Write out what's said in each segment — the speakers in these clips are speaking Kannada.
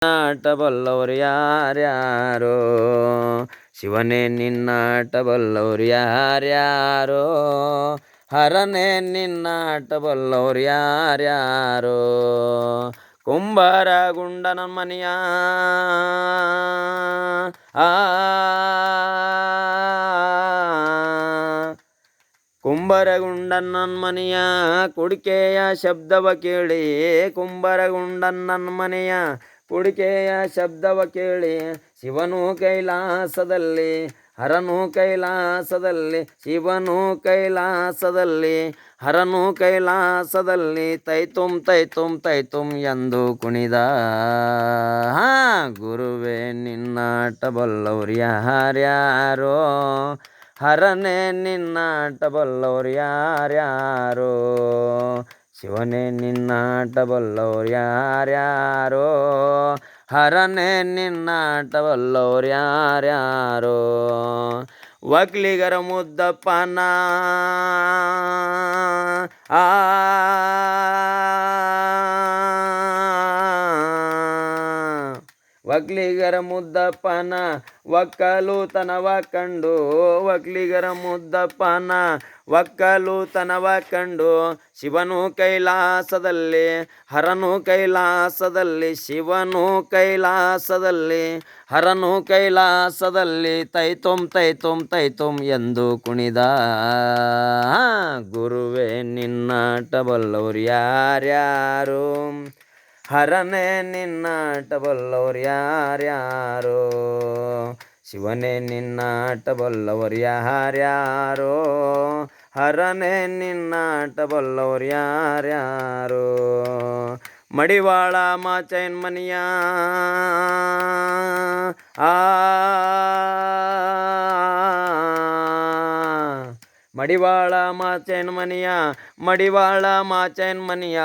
ಆಟಬಲ್ಲವರು ಯಾರ್ಯಾರೋ ಶಿವನೇ ನಿನ್ನಾಟಬಲ್ಲವರು ಯಾರ್ಯಾರೋ ಹರನೇ ನಿನ್ನಾಟಬಲ್ಲವರು ಯಾರ್ಯಾರೋ ಕುಂಬಾರ ಗುಂಡನ ಮನೆಯ ಕುಂಬರಗುಂಡನ್ನನ್ ಮನೆಯ ಕುಡಿಕೆಯ ಶಬ್ದವ ಕೇಳಿ ಕುಂಬರಗುಂಡನ್ನನ್ ಮನೆಯ ಕುಡಿಕೆಯ ಶಬ್ದವ ಕೇಳಿ ಶಿವನು ಕೈಲಾಸದಲ್ಲಿ ಹರನು ಕೈಲಾಸದಲ್ಲಿ ಶಿವನು ಕೈಲಾಸದಲ್ಲಿ ಹರನು ಕೈಲಾಸದಲ್ಲಿ ತೈತುಂ ತೈತುಂ ತೈತುಂ ಎಂದು ಕುಣಿದ ಗುರುವೇ ನಿನ್ನಾಟಬಲ್ಲವ್ರು ಯಾರ್ಯಾರೋ ಹರನೇ ನಿನ್ನಾಟಬಲ್ಲವ್ರು ಯಾರ್ಯಾರೋ ಶಿವನೇ ನಿನ್ನಾಟಬಲ್ಲವ್ರು ಯಾರ್ಯಾರೋ ಹರನೇ ನಿನ್ನಾಟಬಲ್ಲವ್ರು ಯಾರ್ಯಾರೋ ಒಕ್ಲಿಗರ ಮುದ್ದಪ್ಪನ ಒಕ್ಲಿಗರ ಮುದ್ದಪ್ಪನ ಒಕ್ಕಲುತನವ ಕಂಡು ಒಕ್ಲಿಗರ ಮುದ್ದಪ್ಪನ ಒಕ್ಕಲುತನವ ಕಂಡು ಶಿವನು ಕೈಲಾಸದಲ್ಲಿ ಹರನು ಕೈಲಾಸದಲ್ಲಿ ಶಿವನು ಕೈಲಾಸದಲ್ಲಿ ಹರನು ಕೈಲಾಸದಲ್ಲಿ ತೈತುಂ ತೈತುಂ ತೈತುಂ ಎಂದು ಕುಣಿದ ಗುರುವೇ ನಿನ್ನಾಟಬಲ್ಲವ್ರು ಯಾರ್ಯಾರೋ ಹರನೇ ನಿನ್ನಾಟಬಲ್ಲವ್ರು ಯಾರ್ಯಾರೋ ಶಿವನೇ ನಿನ್ನಾಟಬಲ್ಲವ್ರು ಯಾರ್ಯಾರೋ ಹರನೇ ನಿನ್ನಾಟಬಲ್ಲವ್ರು ಯಾರ್ಯಾರೋ ಮಡಿವಾಳ ಮಾಚೈನ್ ಮನಿಯ ಮಡಿವಾಳ ಮಾಚೈನ್ ಮನಿಯ ಮಡಿವಾಳ ಮಾಚೈನ್ ಮನಿಯ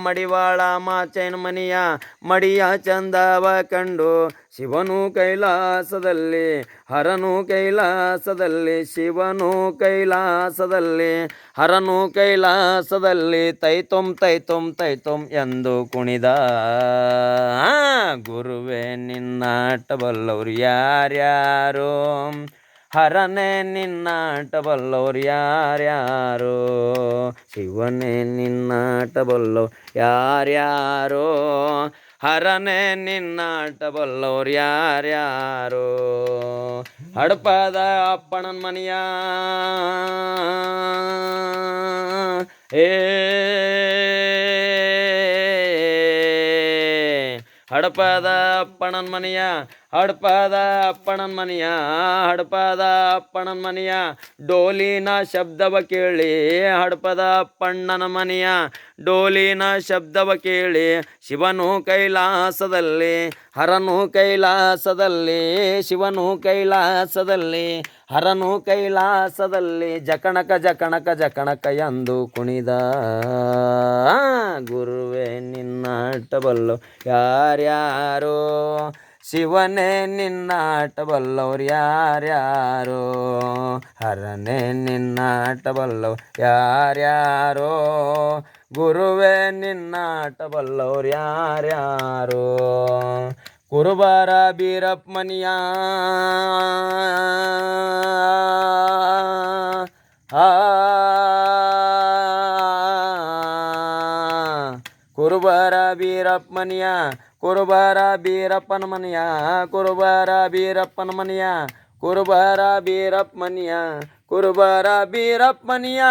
ಮಡಿವಾಳ ಮಾಚೈನ್ ಮನಿಯ ಮಡಿಯ ಚಂದವ ಕಂಡು ಶಿವನು ಕೈಲಾಸದಲ್ಲಿ ಹರನು ಕೈಲಾಸದಲ್ಲಿ ಶಿವನು ಕೈಲಾಸದಲ್ಲಿ ಹರನು ಕೈಲಾಸದಲ್ಲಿ ತೈತುಂ ತೈತುಂ ತೈತುಂ ಎಂದು ಕುಣಿದ ಗುರುವೇ ನಿನ್ನಾಟಬಲ್ಲವ್ರು ಯಾರ್ಯಾರೋ ಹರನೇ ನಿನ್ನಾಟಬಲ್ಲವ್ರು ಯಾರ್ಯಾರೋ ಶಿವನೇ ನಿನ್ನಾಟಬಲ್ಲವ್ರು ಯಾರ್ಯಾರೋ ಹರನೇ ನಿನ್ನಾಟಬಲ್ಲವ್ರು ಯಾರ್ಯಾರೋ ಹಡಪದ ಅಪ್ಪಣನ ಮನೆಯ ಹಡಪದ ಅಪ್ಪಣನ ಮನೆಯ ಹಡಪದ ಅಪ್ಪಣನ ಮನೆಯ ಹಡಪದ ಅಪ್ಪಣನ ಮನೆಯ ಡೋಲಿನ ಶಬ್ದವ ಕೇಳಿ ಹಡಪದ ಅಪ್ಪಣ್ಣನ ಮನೆಯ ಡೋಲಿನ ಶಬ್ದವ ಕೇಳಿ ಶಿವನು ಕೈಲಾಸದಲ್ಲಿ ಹರನು ಕೈಲಾಸದಲ್ಲಿ ಶಿವನು ಕೈಲಾಸದಲ್ಲಿ ಹರನು ಕೈಲಾಸದಲ್ಲಿ ಜಕಣಕ ಜಕಣಕ ಜಕಣಕ ಎಂದು ಕುಣಿದ ಗುರುವೇ ನಿನ್ನಾಟಬಲ್ಲೋ ಯಾರ್ಯಾರೋ ಶಿವನೇ ನಿನ್ನಾಟಬಲ್ಲವ್ರು ಯಾರ್ಯಾರೋ ಹರನೇ ನಿನ್ನಾಟಬಲ್ಲವ್ರು ಯಾರ್ಯಾರೋ ಗುರುವೇ ನಿನ್ನಾಟಬಲ್ಲವ್ರು ಯಾರ್ಯಾರೋ ಕುರುಬರ ಬೀರಪ್ಪ ಮನಿಯ ಕುರುಬರ ಬೀರಪ್ಪ ಮನಿಯ ಕುರುಬರ ಬೀರಪ್ಪನ ಮನೆಯ ಕುರುಬರ ಬೀರಪ್ಪನ ಮನೆಯ ಕುರುಬರ ಬೀರಪ್ಪ ಮನೆಯ ಕುರುಬರ ಬೀರಪ್ಪ ಮನೆಯ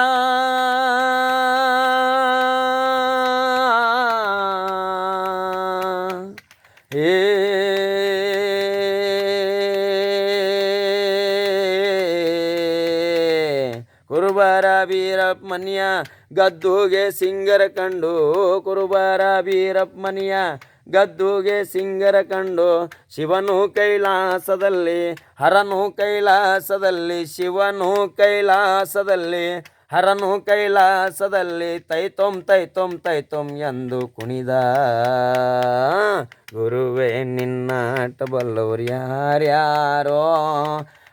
ಕುರುಬರ ಬೀರಪ್ಪ ಮನೆಯ ಗದ್ದುಗೆ ಸಿಂಗರ ಕಂಡು ಕುರುಬರ ಬೀರಪ್ಪ ಮನೆಯ ಗದ್ದುಗೆ ಸಿಂಗರ ಕಂಡು ಶಿವನು ಕೈಲಾಸದಲ್ಲಿ ಹರನು ಕೈಲಾಸದಲ್ಲಿ ಶಿವನು ಕೈಲಾಸದಲ್ಲಿ ಹರನು ಕೈಲಾಸದಲ್ಲಿ ತೈತುಂ ತೈತುಂ ತೈತುಂ ಎಂದು ಕುಣಿದ ಗುರುವೇ ನಿನ್ನಾಟಬಲ್ಲವ್ರು ಯಾರ್ಯಾರೋ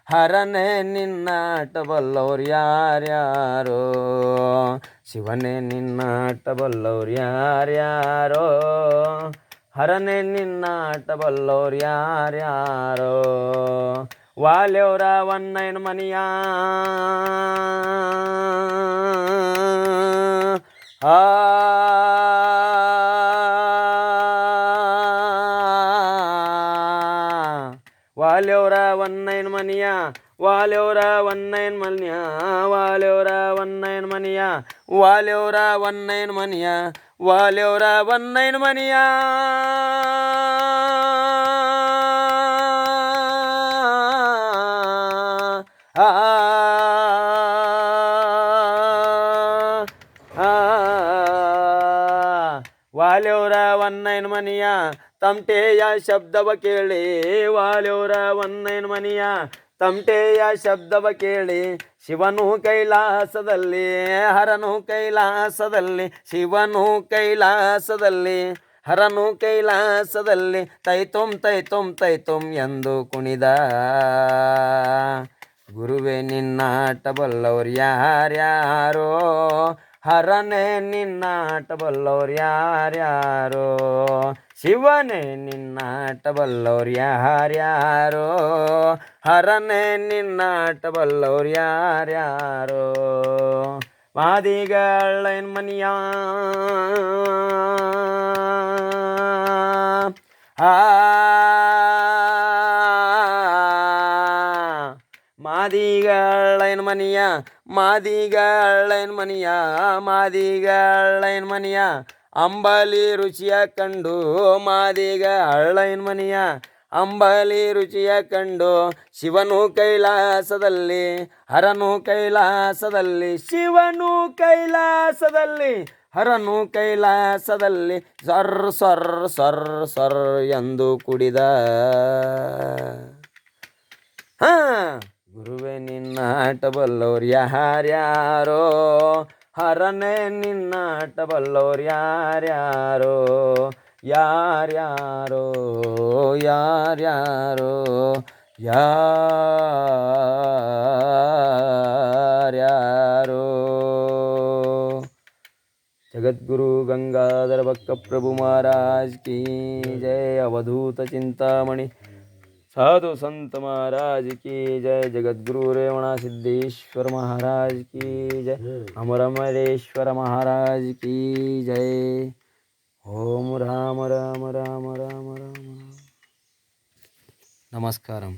ಹರನೇ ನಿನ್ನಾಟಬಲ್ಲವ್ರು ಯಾರ್ಯಾರೋ ಶಿವನೇ ನಿನ್ನಾಟಬಲ್ಲವ್ರು ಯಾರ್ಯಾರೋ ಹರನೆ ನಿನ್ನಾಟ ಬಲ್ಲೋರ್ ಯಾರ್ಯಾರೋ ವಾಲ್ಯವರ ಒನ್ನೈನ ಮನಿಯ ಆ ವಾಲ್ಯವರ ಒನ್ನೈನ ಮನಿಯ ವಾಲ್ಯವರ ಒನ್ನೈನ ಮನಿಯ ವಾಲ್ಯವರ ಒನ್ನೈನ ಮನಿಯ ವಾಲ್ಯವರ ಒನ್ನೈನ ಮನಿಯ ವಾಲ್ಯವರ ಒನ್ನೈನ ಮನಿಯ ವಾಲ್ಯವರ ಒನ್ನೈನ ಮನಿಯ ತಮಟೆಯ ಶಬ್ದವ ಕೇಳಿ ವಾಲ್ಯವರ ಒನ್ನೈನ ಮನಿಯ ತಮಟೆಯ ಶಬ್ದವ ಕೇಳಿ ಶಿವನು ಕೈಲಾಸದಲ್ಲಿ ಹರನು ಕೈಲಾಸದಲ್ಲಿ ಶಿವನು ಕೈಲಾಸದಲ್ಲಿ ಹರನು ಕೈಲಾಸದಲ್ಲಿ ತೈತುಂ ತೈತುಂ ತೈತುಂ ಎಂದು ಕುಣಿದ ಗುರುವೆ ನಿನ್ನಾಟ ಬಲ್ಲವರು ಯಾರ್ಯಾರೋ ಹರನೇ ನಿನ್ನಾಟ ಬಲ್ಲವರು ಯಾರ್ಯಾರೋ ಶಿವನೇ ನಿನ್ನಾಟ ಬಲ್ಲವರು ಯಾರ್ಯಾರೋ ಹರನೇ ನಿನ್ನಾಟ ಬಲ್ಲವರು ಯಾರ್ಯಾರೋ ಮಾದಿಗಳೈನ ಮನಿಯ ಮಾದಿಗಳೈನ ಮನಿಯ ಮಾದಿಗಳೈನ ಮನಿಯ ಮಾದಿಗಳೈನ ಮನಿಯ ಅಂಬಲಿ ರುಚಿಯ ಕಂಡು ಮಾದಿಗಳೈನ ಮನಿಯ ಅಂಬಲಿ ರುಚಿಯ ಕಂಡು ಶಿವನು ಕೈಲಾಸದಲ್ಲಿ ಹರನು ಕೈಲಾಸದಲ್ಲಿ ಶಿವನು ಕೈಲಾಸದಲ್ಲಿ ಹರನು ಕೈಲಾಸದಲ್ಲಿ ಸರ್ ಸರ್ ಸರ್ ಸರ್ ಎಂದು ಕುಡಿದ ಗುರುವೆ ನಿನ್ನಾಟ ಬಲ್ಲೋರು ಯಾರ್ಯಾರೋ ಹರನೇ ನಿನ್ನಾಟ ಬಲ್ಲೋರು ಯಾರ್ಯಾರೋ ಯಾರ್ಯಾರೋ ಯಾರ್ಯಾರೋ ಯಾರ್ಯಾರೋ जगद्गुरु गंगाधर बक्क प्रभु महाराज की जय। अवधूत चिंतामणि साधु संत महाराज की जय। जगद्गुरु रेवणा सिद्धेश्वर महाराज की जय। अमरमरेश्वर महाराज की जय। ओम राम राम राम राम राम। नमस्कारम।